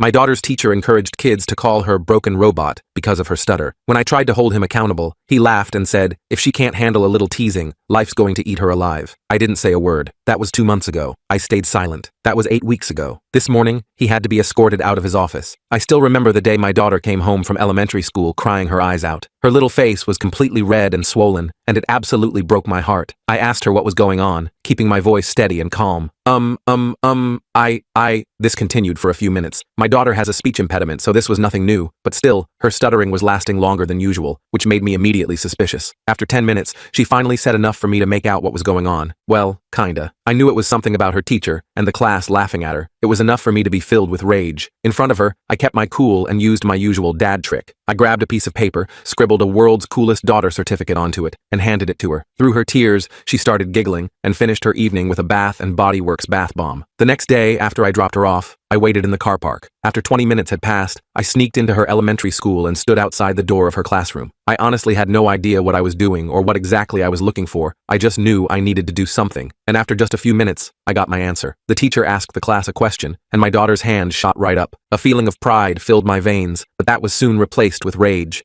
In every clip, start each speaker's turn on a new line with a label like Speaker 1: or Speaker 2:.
Speaker 1: My daughter's teacher encouraged kids to call her broken robot because of her stutter. When I tried to hold him accountable, he laughed and said, if she can't handle a little teasing, life's going to eat her alive. I didn't say a word. That was 2 months ago. I stayed silent. That was 8 weeks ago. This morning, he had to be escorted out of his office. I still remember the day my daughter came home from elementary school crying her eyes out. Her little face was completely red and swollen, and it absolutely broke my heart. I asked her what was going on, keeping my voice steady and calm. This continued for a few minutes. My daughter has a speech impediment, so this was nothing new, but still, her stuttering was lasting longer than usual, which made me immediately suspicious. After 10 minutes, she finally said enough for me to make out what was going on. Well, kinda. I knew it was something about her teacher, and the class laughing at her. It was enough for me to be filled with rage. In front of her, I kept my cool and used my usual dad trick. I grabbed a piece of paper, scribbled a world's coolest daughter certificate onto it, and handed it to her. Through her tears, she started giggling, and finished her evening with a Bath and Body Works bath bomb. The next day, after I dropped her off, I waited in the car park. After 20 minutes had passed, I sneaked into her elementary school and stood outside the door of her classroom. I honestly had no idea what I was doing or what exactly I was looking for. I just knew I needed to do something. And after just a few minutes, I got my answer. The teacher asked the class a question, and my daughter's hand shot right up. A feeling of pride filled my veins, but that was soon replaced with rage.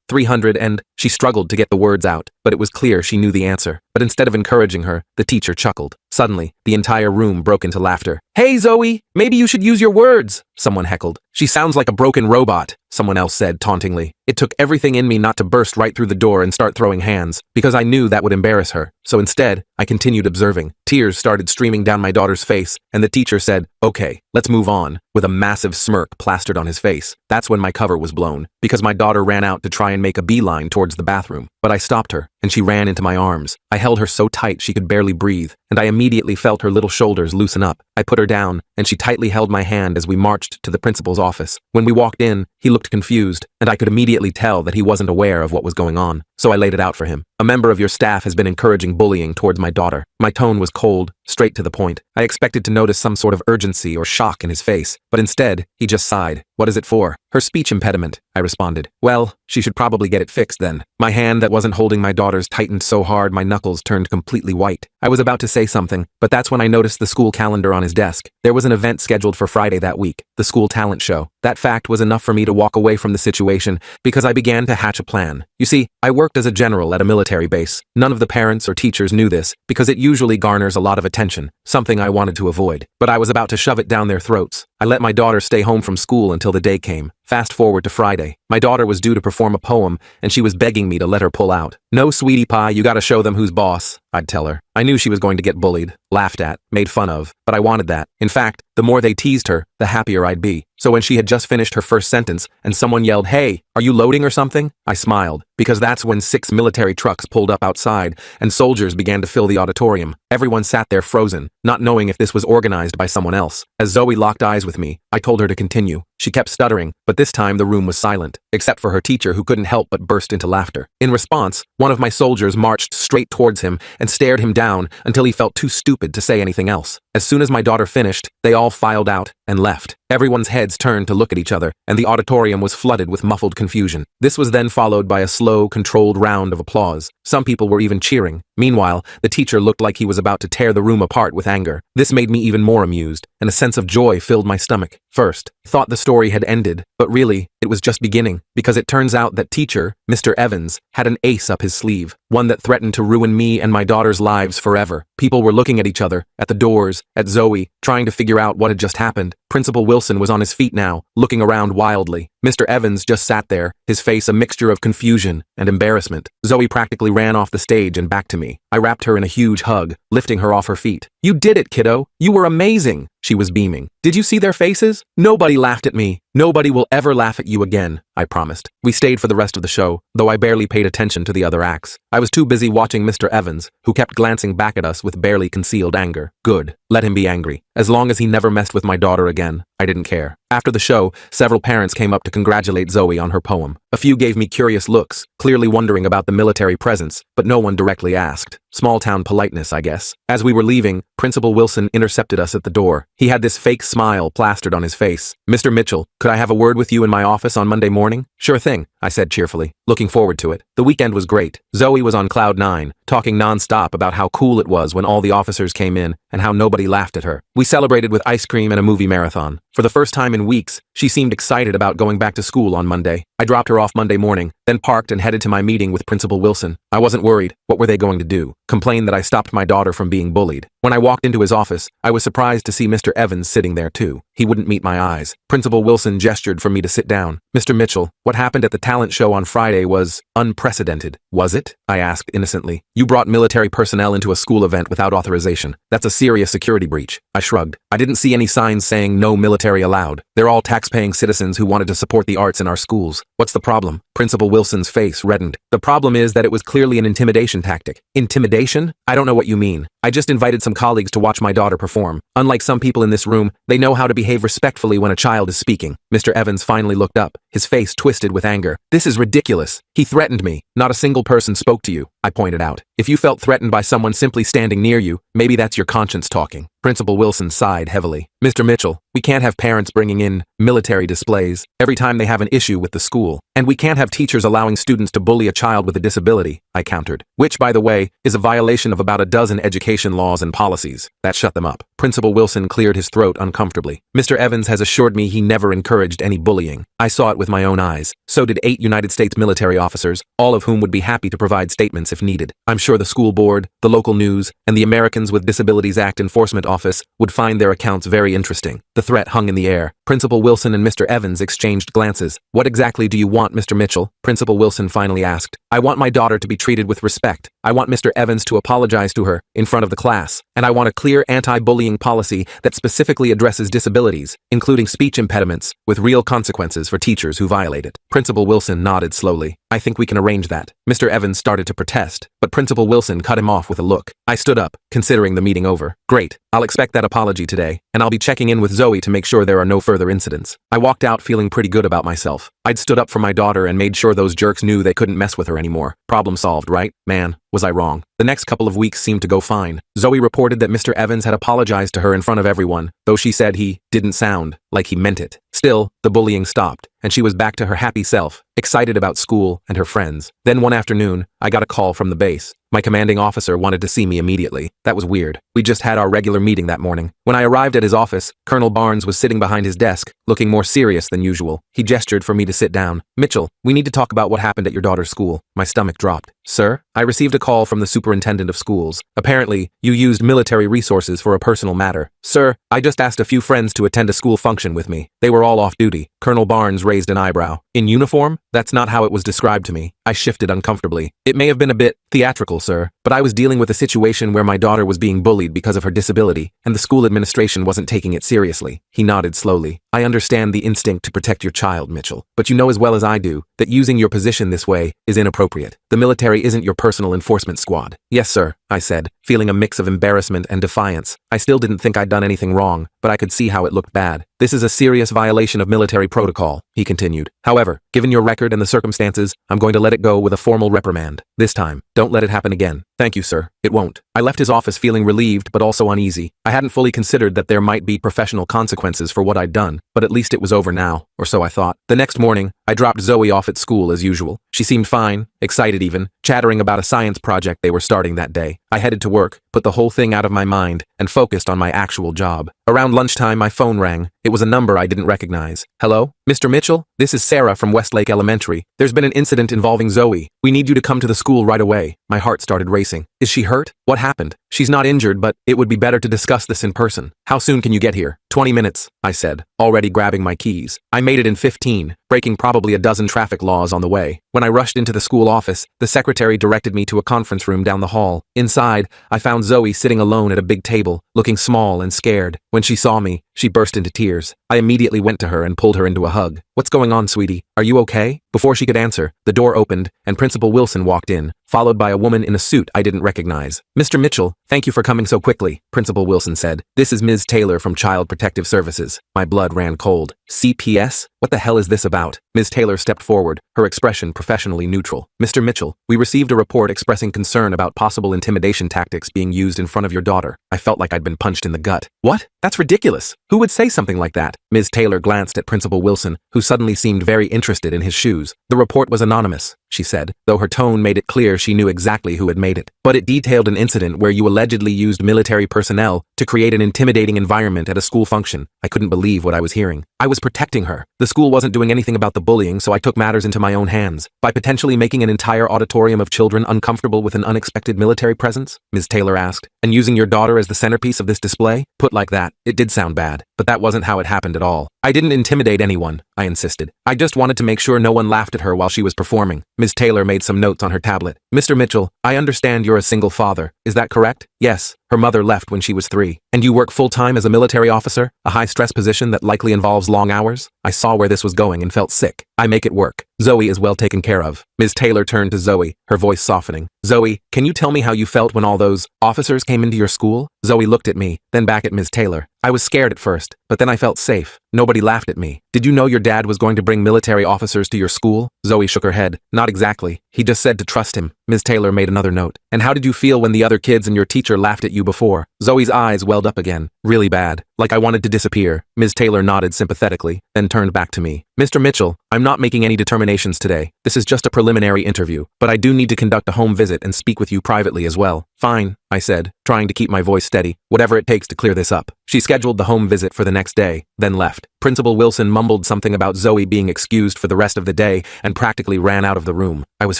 Speaker 1: 300 and... She struggled to get the words out, but it was clear she knew the answer. But instead of encouraging her, the teacher chuckled. Suddenly, the entire room broke into laughter. Hey, Zoe, maybe you should use your words, someone heckled. She sounds like a broken robot, someone else said tauntingly. It took everything in me not to burst right through the door and start throwing hands, because I knew that would embarrass her. So instead, I continued observing. Tears started streaming down my daughter's face, and the teacher said, okay, let's move on, with a massive smirk plastered on his face. That's when my cover was blown, because my daughter ran out to try and make a beeline towards the bathroom. But I stopped her, and she ran into my arms. I held her so tight she could barely breathe, and I immediately felt her little shoulders loosen up. I put her down, and she tightly held my hand as we marched to the principal's office. When we walked in, he looked confused, and I could immediately tell that he wasn't aware of what was going on. So I laid it out for him. A member of your staff has been encouraging bullying towards my daughter. My tone was cold, straight to the point. I expected to notice some sort of urgency or shock in his face, but instead, he just sighed. What is it for? Her speech impediment, I responded. Well, she should probably get it fixed then. My hand that wasn't holding my daughter's tightened so hard my knuckles turned completely white. I was about to say something, but that's when I noticed the school calendar on his desk. There was an event scheduled for Friday that week, the school talent show. That fact was enough for me to walk away from the situation because I began to hatch a plan. You see, I worked as a general at a military base. None of the parents or teachers knew this because it usually garners a lot of attention, something I wanted to avoid. But I was about to shove it down their throats. I let my daughter stay home from school until the day came. Fast forward to Friday. My daughter was due to perform a poem, and she was begging me to let her pull out. No, sweetie pie, you gotta show them who's boss, I'd tell her. I knew she was going to get bullied, laughed at, made fun of, but I wanted that. In fact, the more they teased her, the happier I'd be. So when she had just finished her first sentence and someone yelled, "Hey, are you loading or something?" I smiled, because that's when 6 military trucks pulled up outside and soldiers began to fill the auditorium. Everyone sat there frozen, not knowing if this was organized by someone else. As Zoe locked eyes with me, I told her to continue. She kept stuttering, but this time the room was silent, except for her teacher who couldn't help but burst into laughter. In response, one of my soldiers marched straight towards him and stared him down until he felt too stupid to say anything else. As soon as my daughter finished, they all filed out and left. Everyone's heads turned to look at each other, and the auditorium was flooded with muffled confusion. This was then followed by a slow, controlled round of applause. Some people were even cheering. Meanwhile, the teacher looked like he was about to tear the room apart with anger. This made me even more amused, and a sense of joy filled my stomach. First, I thought the story had ended, but really, it was just beginning, because it turns out that teacher, Mr. Evans, had an ace up his sleeve, one that threatened to ruin me and my daughter's lives forever. People were looking at each other, at the doors, at Zoe, trying to figure out what had just happened. Principal Wilson was on his feet now, looking around wildly. Mr. Evans just sat there, his face a mixture of confusion and embarrassment. Zoe practically ran off the stage and back to me. I wrapped her in a huge hug, lifting her off her feet. "You did it, kiddo! You were amazing!" She was beaming. "Did you see their faces? Nobody laughed at me. Nobody will ever laugh at you again," I promised. We stayed for the rest of the show, though I barely paid attention to the other acts. I was too busy watching Mr. Evans, who kept glancing back at us with barely concealed anger. Good. Let him be angry. As long as he never messed with my daughter again, I didn't care. After the show, several parents came up to congratulate Zoe on her poem. A few gave me curious looks, clearly wondering about the military presence, but no one directly asked. Small-town politeness, I guess. As we were leaving, Principal Wilson intercepted us at the door. He had this fake smile plastered on his face. "Mr. Mitchell, could I have a word with you in my office on Monday morning?" "Sure thing," I said cheerfully, looking forward to it. The weekend was great. Zoe was on cloud 9, talking nonstop about how cool it was when all the officers came in and how nobody laughed at her. We celebrated with ice cream and a movie marathon. For the first time in weeks, she seemed excited about going back to school on Monday. I dropped her off Monday morning, then parked and headed to my meeting with Principal Wilson. I wasn't worried. What were they going to do? Complain that I stopped my daughter from being bullied? When I walked into his office, I was surprised to see Mr. Evans sitting there too. He wouldn't meet my eyes. Principal Wilson gestured for me to sit down. Mr. Mitchell, what happened at the talent show on Friday was unprecedented. Was it? I asked innocently. You brought military personnel into a school event without authorization. That's a serious security breach. I shrugged. I didn't see any signs saying no military allowed. They're all tax-paying citizens who wanted to support the arts in our schools. What's the problem? Principal Wilson's face reddened. The problem is that it was clearly an intimidation tactic. Intimidation? I don't know what you mean. I just invited some colleagues to watch my daughter perform. Unlike some people in this room, they know how to behave respectfully when a child is speaking. Mr. Evans finally looked up, his face twisted with anger. This is ridiculous. He threatened me. Not a single person spoke to you, I pointed out. If you felt threatened by someone simply standing near you, maybe that's your conscience talking. Principal Wilson sighed heavily. Mr. Mitchell, we can't have parents bringing in military displays every time they have an issue with the school. And we can't have teachers allowing students to bully a child with a disability, I countered. Which, by the way, is a violation of about a dozen education laws and policies. That shut them up. Principal Wilson cleared his throat uncomfortably. Mr. Evans has assured me he never encouraged any bullying. I saw it with my own eyes. So did 8 United States military officers, all of whom would be happy to provide statements if needed. I'm sure the school board, the local news, and the Americans with Disabilities Act Enforcement Office would find their accounts very interesting. The threat hung in the air. Principal Wilson and Mr. Evans exchanged glances. What exactly do you want, Mr. Mitchell? Principal Wilson finally asked. I want my daughter to be treated with respect. I want Mr. Evans to apologize to her in front of the class. And I want a clear anti-bullying policy that specifically addresses disabilities, including speech impediments, with real consequences for teachers who violate it. Principal Wilson nodded slowly. I think we can arrange that. Mr. Evans started to protest, but Principal Wilson cut him off with a look. I stood up, considering the meeting over. Great. I'll expect that apology today, and I'll be checking in with Zoe to make sure there are no further incidents. I walked out feeling pretty good about myself. I'd stood up for my daughter and made sure those jerks knew they couldn't mess with her anymore. Problem solved, right? Man, was I wrong. The next couple of weeks seemed to go fine. Zoe reported that Mr. Evans had apologized to her in front of everyone, though she said he didn't sound like he meant it. Still, the bullying stopped, and she was back to her happy self, excited about school and her friends. Then one afternoon, I got a call from the base. My commanding officer wanted to see me immediately. That was weird. We just had our regular meeting that morning. When I arrived at his office, Colonel Barnes was sitting behind his desk, looking more serious than usual. He gestured for me to sit down. Mitchell, we need to talk about what happened at your daughter's school. My stomach dropped. Sir, I received a call from the superintendent of schools. Apparently, you used military resources for a personal matter. Sir, I just asked a few friends to attend a school function with me. They were all off duty. Colonel Barnes raised an eyebrow. In uniform? That's not how it was described to me. I shifted uncomfortably. It may have been a bit theatrical, sir, but I was dealing with a situation where my daughter was being bullied because of her disability, and the school administration wasn't taking it seriously. He nodded slowly. I understand the instinct to protect your child, Mitchell, but you know as well as I do that using your position this way is inappropriate. The military isn't your personal enforcement squad. Yes, sir, I said, feeling a mix of embarrassment and defiance. I still didn't think I'd done anything wrong, but I could see how it looked bad. This is a serious violation of military protocol, he continued. However, given your record and the circumstances, I'm going to let it go with a formal reprimand. This time, don't let it happen again. Thank you, sir. It won't. I left his office feeling relieved but also uneasy. I hadn't fully considered that there might be professional consequences for what I'd done, but at least it was over now, or so I thought. The next morning, I dropped Zoe off at school as usual. She seemed fine, excited even, chattering about a science project they were starting that day. I headed to work, put the whole thing out of my mind, and focused on my actual job. Around lunchtime, my phone rang. It was a number I didn't recognize. Hello? Mr. Mitchell? This is Sarah from Westlake Elementary. There's been an incident involving Zoe. We need you to come to the school right away. My heart started racing. Is she hurt? What happened? She's not injured, but it would be better to discuss this in person. How soon can you get here? 20 minutes, I said, already grabbing my keys. I made it in 15, breaking probably a dozen traffic laws on the way. When I rushed into the school office, the secretary directed me to a conference room down the hall. Inside, I found Zoe sitting alone at a big table, looking small and scared. When she saw me, she burst into tears. I immediately went to her and pulled her into a hug. What's going on, sweetie? Are you okay? Before she could answer, the door opened, and Principal Wilson walked in, followed by a woman in a suit I didn't recognize. Mr. Mitchell, thank you for coming so quickly, Principal Wilson said. This is Ms. Taylor from Child Protective Services. My blood ran cold. CPS? What the hell is this about? Ms. Taylor stepped forward, her expression professionally neutral. Mr. Mitchell, we received a report expressing concern about possible intimidation tactics being used in front of your daughter. I felt like I'd been punched in the gut. What? That's ridiculous. Who would say something like that? Ms. Taylor glanced at Principal Wilson, who suddenly seemed very interested in his shoes. The report was anonymous, she said, though her tone made it clear she knew exactly who had made it. But it detailed an incident where you allegedly used military personnel to create an intimidating environment at a school function. I couldn't believe what I was hearing. I was protecting her. The school wasn't doing anything about the bullying, so I took matters into my own hands by potentially making an entire auditorium of children uncomfortable with an unexpected military presence, Ms. Taylor asked, and using your daughter as the centerpiece of this display? Put like that, it did sound bad, but that wasn't how it happened at all. I didn't intimidate anyone, I insisted. I just wanted to make sure no one laughed at her while she was performing. Ms. Taylor made some notes on her tablet. Mr. Mitchell, I understand you're a single father. Is that correct? Yes. Her mother left when she was 3. And you work full-time as a military officer? A high-stress position that likely involves long hours? I saw where this was going and felt sick. I make it work. Zoe is well taken care of. Ms. Taylor turned to Zoe, her voice softening. Zoe, can you tell me how you felt when all those officers came into your school? Zoe looked at me, then back at Ms. Taylor. I was scared at first, but then I felt safe. Nobody laughed at me. Did you know your dad was going to bring military officers to your school? Zoe shook her head. Not exactly. He just said to trust him. Ms. Taylor made another note. And how did you feel when the other kids and your teacher laughed at you before? Zoe's eyes welled up again. Really bad. Like I wanted to disappear. Ms. Taylor nodded sympathetically, then turned back to me. Mr. Mitchell, I'm not making any determinations today. This is just a preliminary interview, but I do need to conduct a home visit and speak with you privately as well. Fine, I said, trying to keep my voice steady. Whatever it takes to clear this up. She scheduled the home visit for the next day, then left. Principal Wilson mumbled something about Zoe being excused for the rest of the day and practically ran out of the room. I was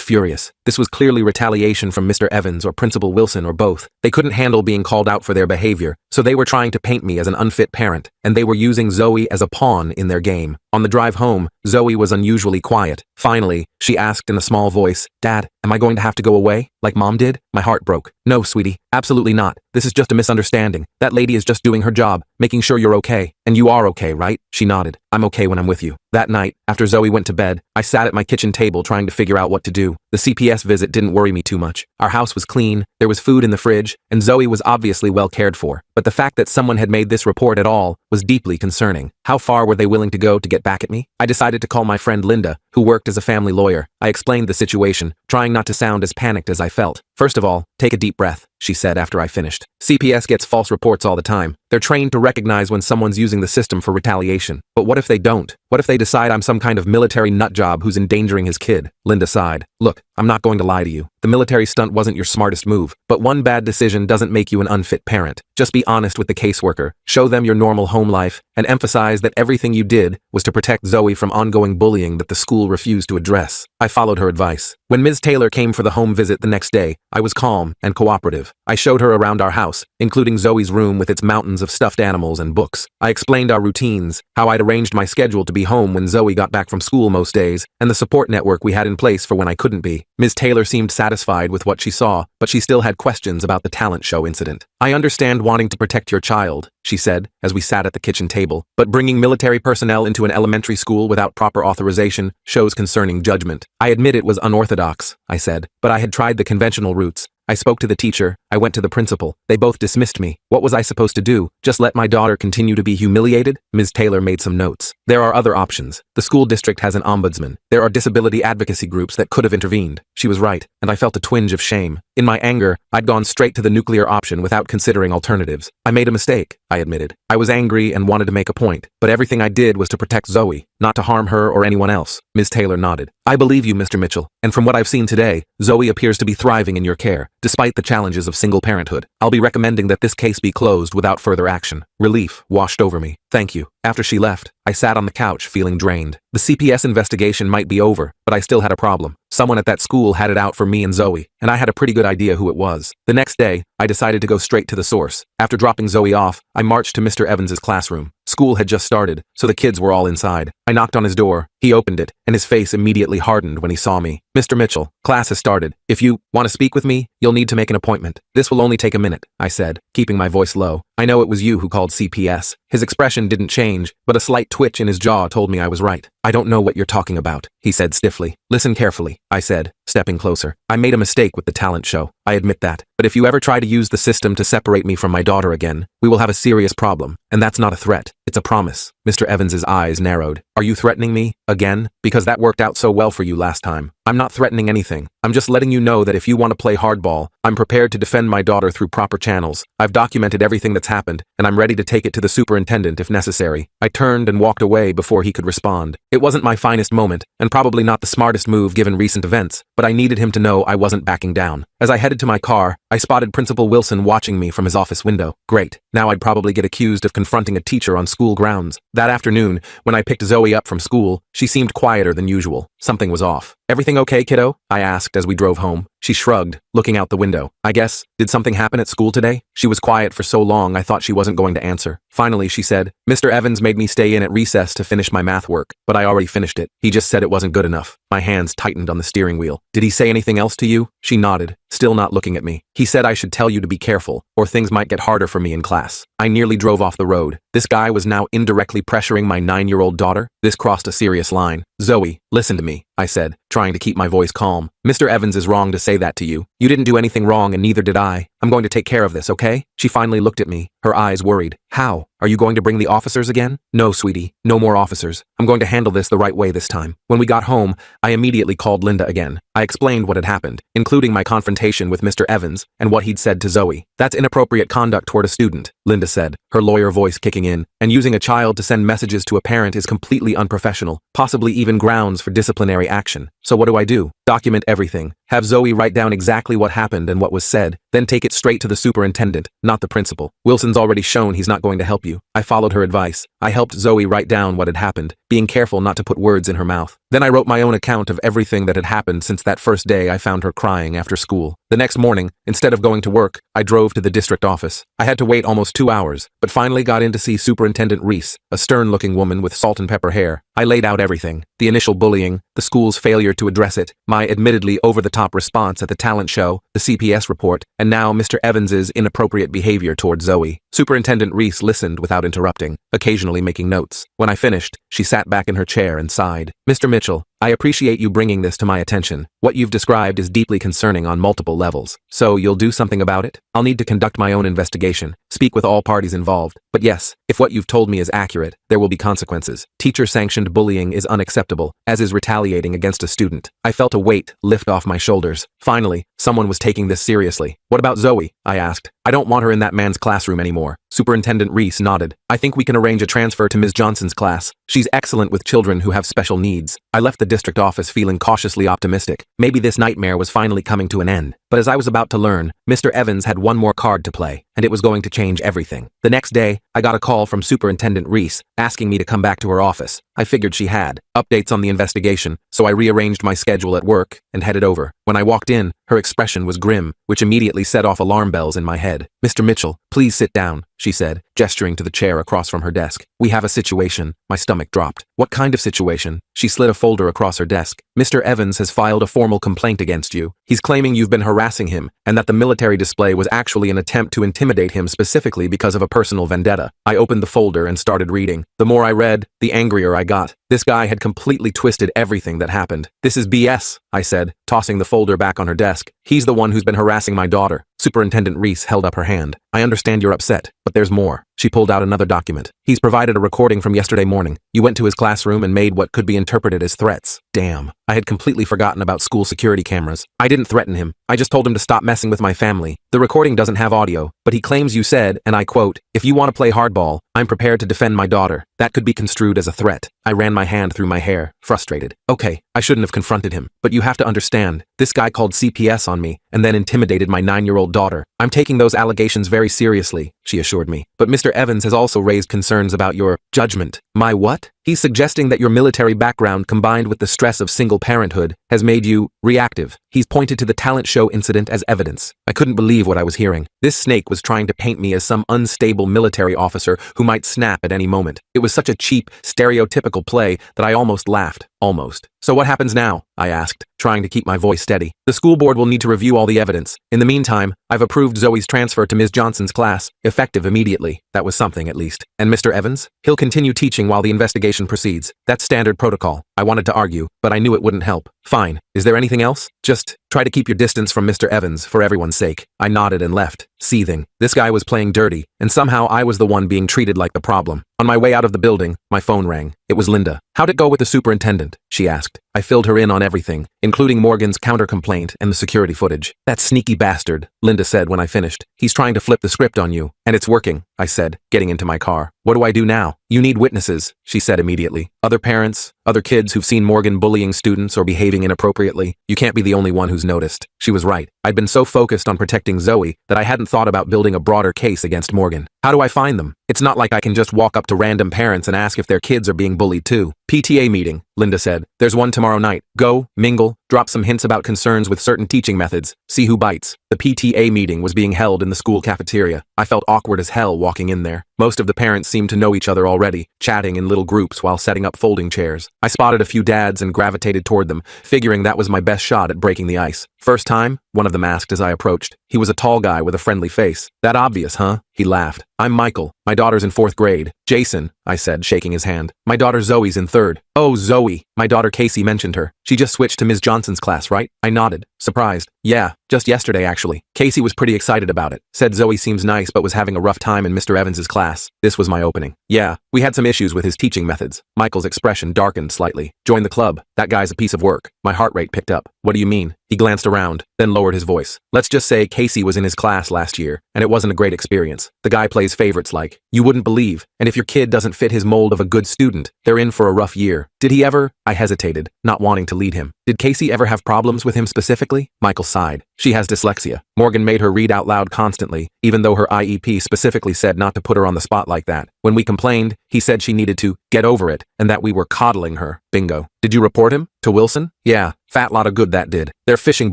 Speaker 1: furious. This was clearly retaliation from Mr. Evans or Principal Wilson or both. They couldn't handle being called out for their behavior, so they were trying to paint me as an unfit parent, and they were using Zoe as a pawn in their game. On the drive home, Zoe was unusually quiet. Finally, she asked in a small voice, Dad, am I going to have to go away, like Mom did? My heart broke. No, sweetie, absolutely not. This is just a misunderstanding. That lady is just doing her job, making sure you're okay. And you are okay, right? She nodded. I'm okay when I'm with you. That night, after Zoe went to bed, I sat at my kitchen table trying to figure out what to do. The CPS visit didn't worry me too much. Our house was clean, there was food in the fridge, and Zoe was obviously well cared for. But the fact that someone had made this report at all was deeply concerning. How far were they willing to go to get back at me? I decided to call my friend Linda, who worked as a family lawyer. I explained the situation, trying not to sound as panicked as I felt. First of all, take a deep breath, she said after I finished. CPS gets false reports all the time. They're trained to recognize when someone's using the system for retaliation. But what if they don't? What if they decide I'm some kind of military nutjob who's endangering his kid? Linda sighed. Look, I'm not going to lie to you. The military stunt wasn't your smartest move, but one bad decision doesn't make you an unfit parent. Just be honest with the caseworker, show them your normal home life, and emphasize that everything you did was to protect Zoe from ongoing bullying that the school refused to address. I followed her advice. When Ms. Taylor came for the home visit the next day, I was calm and cooperative. I showed her around our house, including Zoe's room with its mountains of stuffed animals and books. I explained our routines, how I'd arranged my schedule to be home when Zoe got back from school most days, and the support network we had in place for when I couldn't be. Ms. Taylor seemed satisfied with what she saw, but she still had questions about the talent show incident. I understand wanting to protect your child, she said, as we sat at the kitchen table, but bringing military personnel into an elementary school without proper authorization shows concerning judgment. I admit it was unorthodox, I said, but I had tried the conventional routes. I spoke to the teacher, I went to the principal. They both dismissed me. What was I supposed to do? Just let my daughter continue to be humiliated? Ms. Taylor made some notes. There are other options. The school district has an ombudsman. There are disability advocacy groups that could have intervened. She was right, and I felt a twinge of shame. In my anger, I'd gone straight to the nuclear option without considering alternatives. I made a mistake, I admitted. I was angry and wanted to make a point, but everything I did was to protect Zoe, not to harm her or anyone else. Ms. Taylor nodded. I believe you, Mr. Mitchell, and from what I've seen today, Zoe appears to be thriving in your care, despite the challenges of single parenthood. I'll be recommending that this case be closed without further action. Relief washed over me. Thank you. After she left, I sat on the couch feeling drained. The CPS investigation might be over, but I still had a problem. Someone at that school had it out for me and Zoe, and I had a pretty good idea who it was. The next day, I decided to go straight to the source. After dropping Zoe off, I marched to Mr. Evans's classroom. School had just started, so the kids were all inside. I knocked on his door. He opened it, and his face immediately hardened when he saw me. Mr. Mitchell, class has started. If you want to speak with me, you'll need to make an appointment. This will only take a minute, I said, keeping my voice low. I know it was you who called CPS. His expression didn't change, but a slight twitch in his jaw told me I was right. I don't know what you're talking about, he said stiffly. Listen carefully, I said, stepping closer. I made a mistake with the talent show. I admit that. But if you ever try to use the system to separate me from my daughter again, we will have a serious problem. And that's not a threat. It's a promise. Mr. Evans's eyes narrowed. Are you threatening me? Again? Because that worked out so well for you last time. I'm not threatening anything. I'm just letting you know that if you want to play hardball, I'm prepared to defend my daughter through proper channels. I've documented everything that's happened, and I'm ready to take it to the superintendent if necessary. I turned and walked away before he could respond. It wasn't my finest moment, and probably not the smartest move given recent events, but I needed him to know I wasn't backing down. As I headed to my car, I spotted Principal Wilson watching me from his office window. Great. Now I'd probably get accused of confronting a teacher on school grounds. That afternoon, when I picked Zoe up from school, she seemed quieter than usual. Something was off. Everything okay, kiddo? I asked as we drove home. She shrugged, looking out the window. I guess, did something happen at school today? She was quiet for so long I thought she wasn't going to answer. Finally, she said, Mr. Evans made me stay in at recess to finish my math work, but I already finished it. He just said it wasn't good enough. My hands tightened on the steering wheel. Did he say anything else to you? She nodded, still not looking at me. He said I should tell you to be careful, or things might get harder for me in class. I nearly drove off the road. This guy was now indirectly pressuring my 9-year-old daughter. This crossed a serious line. Zoe, listen to me, I said, trying to keep my voice calm. Mr. Evans is wrong to say that to you. You didn't do anything wrong and neither did I. I'm going to take care of this, okay? She finally looked at me, her eyes worried. How? Are you going to bring the officers again? No, sweetie. No more officers. I'm going to handle this the right way this time. When we got home, I immediately called Linda again. I explained what had happened, including my confrontation with Mr. Evans and what he'd said to Zoe. That's inappropriate conduct toward a student, Linda said, her lawyer voice kicking in. And using a child to send messages to a parent is completely unprofessional, possibly even grounds for disciplinary action. So what do? Document everything. Have Zoe write down exactly what happened and what was said, then take it straight to the superintendent, not the principal. Wilson's already shown he's not going to help you. I followed her advice. I helped Zoe write down what had happened, being careful not to put words in her mouth. Then I wrote my own account of everything that had happened since that first day I found her crying after school. The next morning, instead of going to work, I drove to the district office. I had to wait almost 2 hours, but finally got in to see Superintendent Reese, a stern-looking woman with salt and pepper hair. I laid out everything: the initial bullying, the school's failure to address it, my admittedly over-the-top response at the talent show, the CPS report, and now Mr. Evans's inappropriate behavior toward Zoe. Superintendent Reese listened without interrupting, occasionally making notes. When I finished, she sat back in her chair and sighed. Mr. Mitchell, I appreciate you bringing this to my attention. What you've described is deeply concerning on multiple levels. So you'll do something about it? I'll need to conduct my own investigation, speak with all parties involved. But yes, if what you've told me is accurate, there will be consequences. Teacher-sanctioned bullying is unacceptable, as is retaliating against a student. I felt a weight lift off my shoulders. Finally, someone was taking this seriously. What about Zoe? I asked. I don't want her in that man's classroom anymore. Superintendent Reese nodded. I think we can arrange a transfer to Ms. Johnson's class. She's excellent with children who have special needs. I left the district office feeling cautiously optimistic. Maybe this nightmare was finally coming to an end. But as I was about to learn, Mr. Evans had one more card to play, and it was going to change everything. The next day, I got a call from Superintendent Reese, asking me to come back to her office. I figured she had updates on the investigation, so I rearranged my schedule at work and headed over. When I walked in, her expression was grim, which immediately set off alarm bells in my head. Mr. Mitchell, please sit down, she said, gesturing to the chair across from her desk. We have a situation. My stomach dropped. What kind of situation? She slid a folder across her desk. Mr. Evans has filed a formal complaint against you. He's claiming you've been harassing him, and that the military display was actually an attempt to intimidate him specifically because of a personal vendetta. I opened the folder and started reading. The more I read, the angrier I got. This guy had completely twisted everything that happened. This is BS, I said, tossing the folder back on her desk. He's the one who's been harassing my daughter. Superintendent Reese held up her hand. I understand you're upset, but there's more. She pulled out another document. He's provided a recording from yesterday morning. You went to his classroom and made what could be interpreted as threats. Damn. I had completely forgotten about school security cameras. I didn't threaten him. I just told him to stop messing with my family. The recording doesn't have audio, but he claims you said, and I quote, "If you want to play hardball, I'm prepared to defend my daughter." That could be construed as a threat. I ran my hand through my hair, frustrated. Okay, I shouldn't have confronted him, but you have to understand, this guy called CPS on me and then intimidated my 9-year-old daughter. I'm taking those allegations very seriously, she assured me. But Mr. Evans has also raised concerns about your judgment. My what? He's suggesting that your military background combined with the stress of single parenthood has made you reactive. He's pointed to the talent show incident as evidence. I couldn't believe what I was hearing. This snake was trying to paint me as some unstable military officer who might snap at any moment. It was such a cheap, stereotypical play that I almost laughed. Almost. So what happens now? I asked, trying to keep my voice steady. The school board will need to review all the evidence. In the meantime, I've approved Zoe's transfer to Ms. Johnson's class, effective immediately. That was something, at least. And Mr. Evans? He'll continue teaching while the investigation proceeds. That's standard protocol. I wanted to argue, but I knew it wouldn't help. Fine. Is there anything else? Just try to keep your distance from Mr. Evans for everyone's sake. I nodded and left, seething. This guy was playing dirty, and somehow I was the one being treated like the problem. On my way out of the building, my phone rang. It was Linda. "How'd it go with the superintendent?" she asked. I filled her in on everything, including Morgan's counter-complaint and the security footage. "That sneaky bastard," Linda said when I finished. "He's trying to flip the script on you, and it's working," I said, getting into my car. "What do I do now?" "You need witnesses," she said immediately. "Other parents, other kids who've seen Morgan bullying students or behaving inappropriately. You can't be the only one who's noticed." She was right. I'd been so focused on protecting Zoe that I hadn't thought about building a broader case against Morgan. How do I find them? It's not like I can just walk up to random parents and ask if their kids are being bullied too. "PTA meeting," Linda said. "There's one tomorrow night. Go, mingle, drop some hints about concerns with certain teaching methods. See who bites." The PTA meeting was being held in the school cafeteria. I felt awkward as hell walking in there. Most of the parents seemed to know each other already, chatting in little groups while setting up folding chairs. I spotted a few dads and gravitated toward them, figuring that was my best shot at breaking the ice. "First time?" one of them asked as I approached. He was a tall guy with a friendly face. "That obvious, huh?" He laughed. "I'm Michael. My daughter's in 4th grade. "Jason," I said, shaking his hand. "My daughter Zoe's in 3rd. "Oh, Zoe. My daughter Casey mentioned her. She just switched to Ms. Johnson's class, right?" I nodded, surprised. "Yeah, just yesterday actually." Casey was pretty excited about it. Said Zoe seems nice but was having a rough time in Mr. Evans's class. This was my opening. "Yeah, we had some issues with his teaching methods." Michael's expression darkened slightly. "Join the club. That guy's a piece of work." My heart rate picked up. "What do you mean?" He glanced around, then lowered his voice. "Let's just say Casey was in his class last year, and it wasn't a great experience. The guy plays favorites like you wouldn't believe, and if your kid doesn't fit his mold of a good student, they're in for a rough year." "Did he ever?" I hesitated, not wanting to lead him. "Did Casey ever have problems with him specifically?" Michael sighed. "She has dyslexia. Morgan made her read out loud constantly, even though her IEP specifically said not to put her on the spot like that. When we complained, he said she needed to get over it, and that we were coddling her. Bingo. Did you report him? To Wilson?" "Yeah, fat lot of good that did. They're fishing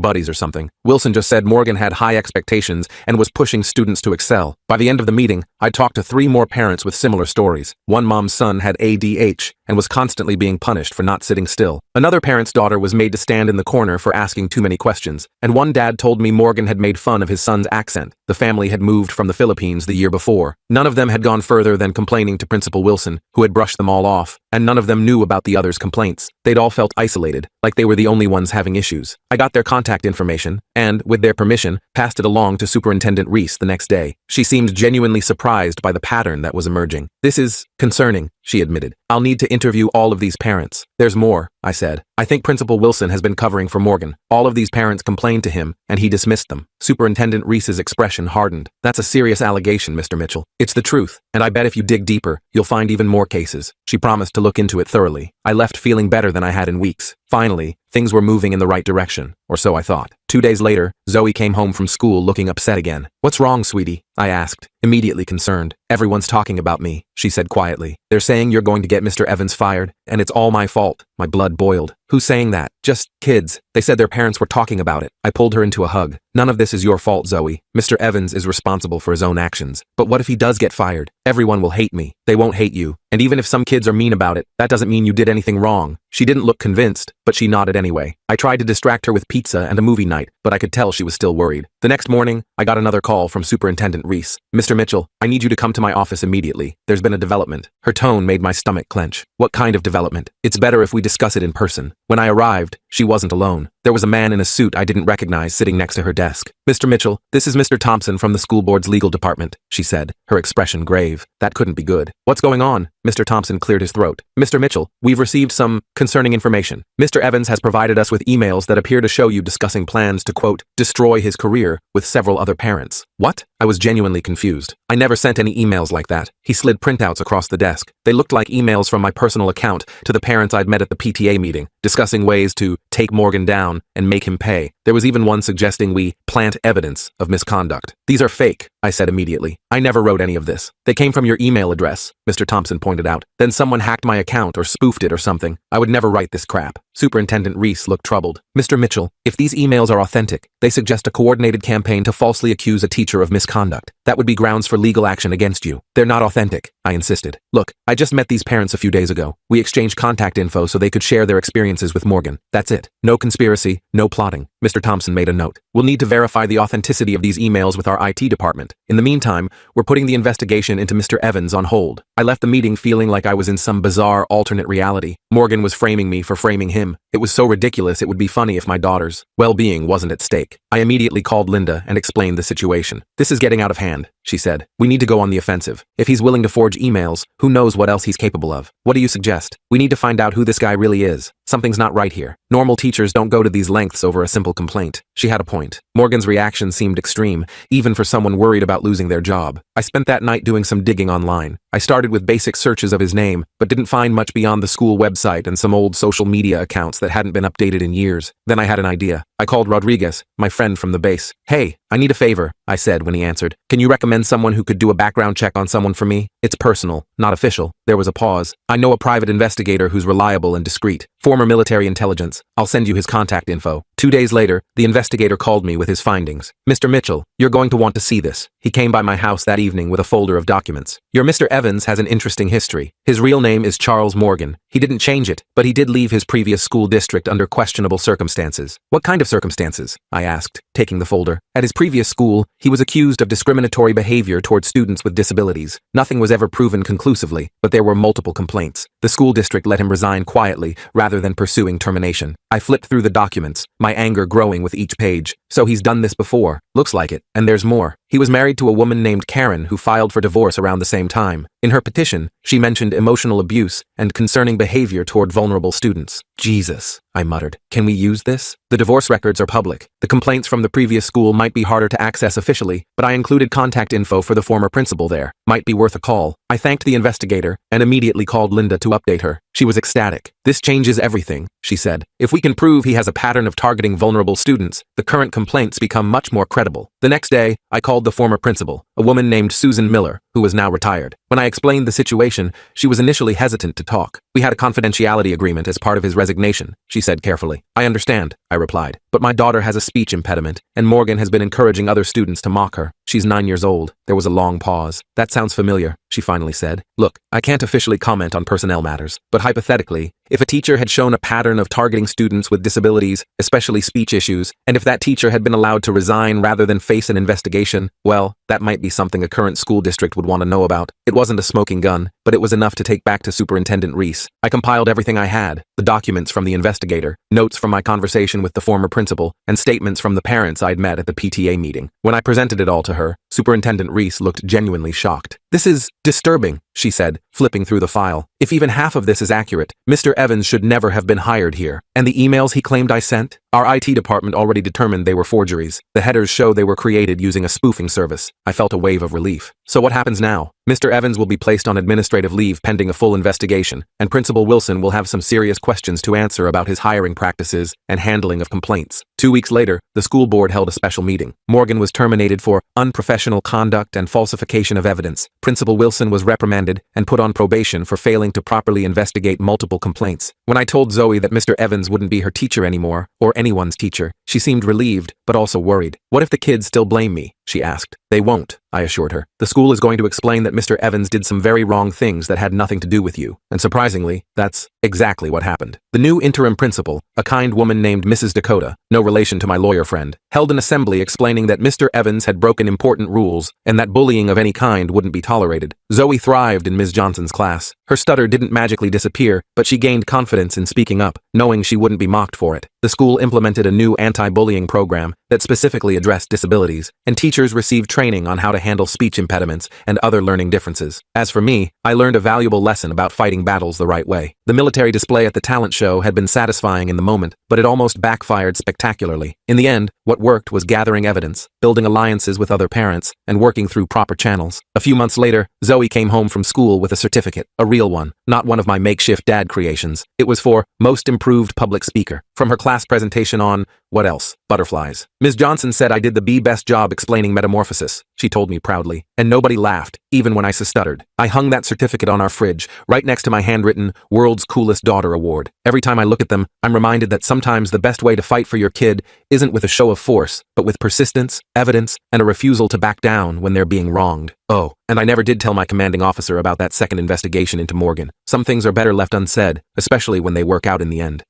Speaker 1: buddies or something." Wilson just said Morgan had high expectations and was pushing students to excel. By the end of the meeting, I talked to 3 more parents with similar stories. One mom's son had ADH and was constantly being punished for not sitting still. Another parent's daughter was made to stand in the corner for asking too many questions. And one dad told me Morgan had made fun of his son's accent. The family had moved from the Philippines the year before. None of them had gone further than complaining to Principal Wilson, who had brushed them all off, and none of them knew about the others' complaints. They'd all felt isolated, like they were the only ones having issues. I got their contact information, and, with their permission, passed it along to Superintendent Reese the next day. She seemed genuinely surprised by the pattern that was emerging. "This is concerning," she admitted. "I'll need to interview all of these parents." "There's more," I said. "I think Principal Wilson has been covering for Morgan. All of these parents complained to him, and he dismissed them." Superintendent Reese's expression hardened. "That's a serious allegation, Mr. Mitchell. It's the truth, and I bet if you dig deeper, you'll find even more cases." She promised to look into it thoroughly. I left feeling better than I had in weeks. Finally, things were moving in the right direction, or so I thought. 2 days later, Zoe came home from school looking upset again. "What's wrong, sweetie?" I asked, immediately concerned. "Everyone's talking about me," she said quietly. "They're saying you're going to get Mr. Evans fired, and it's all my fault." My blood boiled. "Who's saying that?" "Just kids. They said their parents were talking about it." I pulled her into a hug. "None of this is your fault, Zoe. Mr. Evans is responsible for his own actions. But what if he does get fired? Everyone will hate me. They won't hate you. And even if some kids are mean about it, that doesn't mean you did anything wrong." She didn't look convinced, but she nodded anyway. I tried to distract her with pizza and a movie night, but I could tell she was still worried. The next morning, I got another call from Superintendent Reese. "Mr. Mitchell, I need you to come to my office immediately. There's been a development." Her tone made my stomach clench. "What kind of development?" "It's better if we discuss it in person." When I arrived, she wasn't alone. There was a man in a suit I didn't recognize sitting next to her desk. "Mr. Mitchell, this is Mr. Thompson from the school board's legal department," she said, her expression grave. That couldn't be good. "What's going on?" Mr. Thompson cleared his throat. "Mr. Mitchell, we've received some concerning information. Mr. Evans has provided us with emails that appear to show you discussing plans to, quote, destroy his career with several other parents." "What?" I was genuinely confused. "I never sent any emails like that." He slid printouts across the desk. They looked like emails from my personal account to the parents I'd met at the PTA meeting, discussing ways to take Morgan down and make him pay. There was even one suggesting we plant evidence of misconduct. "These are fake," I said immediately. "I never wrote any of this. They came from your email address," Mr. Thompson pointed out. "Then someone hacked my account or spoofed it or something. I would never write this crap." Superintendent Reese looked troubled. "Mr. Mitchell, if these emails are authentic, they suggest a coordinated campaign to falsely accuse a teacher of misconduct. That would be grounds for legal action against you." "They're not authentic," I insisted. "Look, I just met these parents a few days ago. We exchanged contact info so they could share their experiences with Morgan. That's it. No conspiracy, no plotting." Mr. Thompson made a note. "We'll need to verify the authenticity of these emails with our IT department. In the meantime, we're putting the investigation into Mr. Evans on hold." I left the meeting feeling like I was in some bizarre alternate reality. Morgan was framing me for framing him. him. It was so ridiculous it would be funny if my daughter's well-being wasn't at stake. I immediately called Linda and explained the situation. "This is getting out of hand," she said. "We need to go on the offensive. If he's willing to forge emails, who knows what else he's capable of? What do you suggest? We need to find out who this guy really is. Something's not right here. Normal teachers don't go to these lengths over a simple complaint." She had a point. Morgan's reaction seemed extreme, even for someone worried about losing their job. I spent that night doing some digging online. I started with basic searches of his name, but didn't find much beyond the school website and some old social media accounts that hadn't been updated in years. Then I had an idea. I called Rodriguez, my friend from the base. "Hey, I need a favor," I said when he answered. "Can you recommend someone who could do a background check on someone for me? It's personal, not official." There was a pause. "I know a private investigator who's reliable and discreet. Former military intelligence. I'll send you his contact info." 2 days later, the investigator called me with his findings. "Mr. Mitchell, you're going to want to see this." He came by my house that evening with a folder of documents. "Your Mr. Evans has an interesting history. His real name is Charles Morgan. He didn't change it, but he did leave his previous school district under questionable circumstances." "What kind of circumstances?" I asked, taking the folder. "At his previous school, he was accused of discriminatory behavior toward students with disabilities. Nothing was ever proven conclusively, but there were multiple complaints. The school district let him resign quietly rather than pursuing termination." I flipped through the documents, my anger growing with each page. "So he's done this before. Looks like it. And there's more. He was married to a woman named Karen who filed for divorce around the same time. In her petition, she mentioned emotional abuse and concerning behavior toward vulnerable students." "Jesus," I muttered. "Can we use this? The divorce records are public. The complaints from the previous school might be harder to access officially, but I included contact info for the former principal there. Might be worth a call." I thanked the investigator and immediately called Linda to update her. She was ecstatic. "This changes everything," she said. "If we can prove he has a pattern of targeting vulnerable students, the current complaints become much more credible." The next day, I called the former principal, a woman named Susan Miller, who was now retired. When I explained the situation, she was initially hesitant to talk. "We had a confidentiality agreement as part of his resignation," she said carefully. "I understand," I replied, "but my daughter has a speech impediment, and Morgan has been encouraging other students to mock her. She's 9 years old." There was a long pause. "That sounds familiar," she finally said. "Look, I can't officially comment on personnel matters, but hypothetically, if a teacher had shown a pattern of targeting students with disabilities, especially speech issues, and if that teacher had been allowed to resign rather than face an investigation, well, that might be something a current school district would want to know about." It wasn't a smoking gun, but it was enough to take back to Superintendent Reese. I compiled everything I had, the documents from the investigator, notes from my conversation with the former principal, and statements from the parents I'd met at the PTA meeting. When I presented it all to her, Superintendent Reese looked genuinely shocked. "This is disturbing," she said, flipping through the file. "If even half of this is accurate, Mr. Evans should never have been hired here. And the emails he claimed I sent? Our IT department already determined they were forgeries. The headers show they were created using a spoofing service." I felt a wave of relief. "So what happens now?" "Mr. Evans will be placed on administrative leave pending a full investigation, and Principal Wilson will have some serious questions to answer about his hiring practices and handling of complaints." 2 weeks later, the school board held a special meeting. Morgan was terminated for unprofessional conduct and falsification of evidence. Principal Wilson was reprimanded and put on probation for failing to properly investigate multiple complaints. When I told Zoe that Mr. Evans wouldn't be her teacher anymore, or anyone's teacher, she seemed relieved, but also worried. "What if the kids still blame me?" she asked. "They won't," I assured her. "The school is going to explain that Mr. Evans did some very wrong things that had nothing to do with you." And surprisingly, that's exactly what happened. The new interim principal, a kind woman named Mrs. Dakota, no relation to my lawyer friend, held an assembly explaining that Mr. Evans had broken important rules and that bullying of any kind wouldn't be tolerated. Zoe thrived in Ms. Johnson's class. Her stutter didn't magically disappear, but she gained confidence in speaking up, knowing she wouldn't be mocked for it. The school implemented a new anti-bullying program that specifically addressed disabilities, and teachers received training on how to handle speech impediments and other learning differences. As for me, I learned a valuable lesson about fighting battles the right way. The military display at the talent show had been satisfying in the moment, but it almost backfired spectacularly. In the end, what worked was gathering evidence, building alliances with other parents, and working through proper channels. A few months later, Zoe came home from school with a certificate, a real one, not one of my makeshift dad creations. It was for Most Improved Public Speaker, from her class presentation on, what else? Butterflies. Ms. Johnson said I did the best job explaining metamorphosis, she told me proudly, and nobody laughed, even when I stuttered. I hung that certificate on our fridge, right next to my handwritten World's Coolest Daughter Award. Every time I look at them, I'm reminded that sometimes the best way to fight for your kid isn't with a show of force, but with persistence, evidence, and a refusal to back down when they're being wronged. Oh, and I never did tell my commanding officer about that second investigation into Morgan. Some things are better left unsaid, especially when they work out in the end.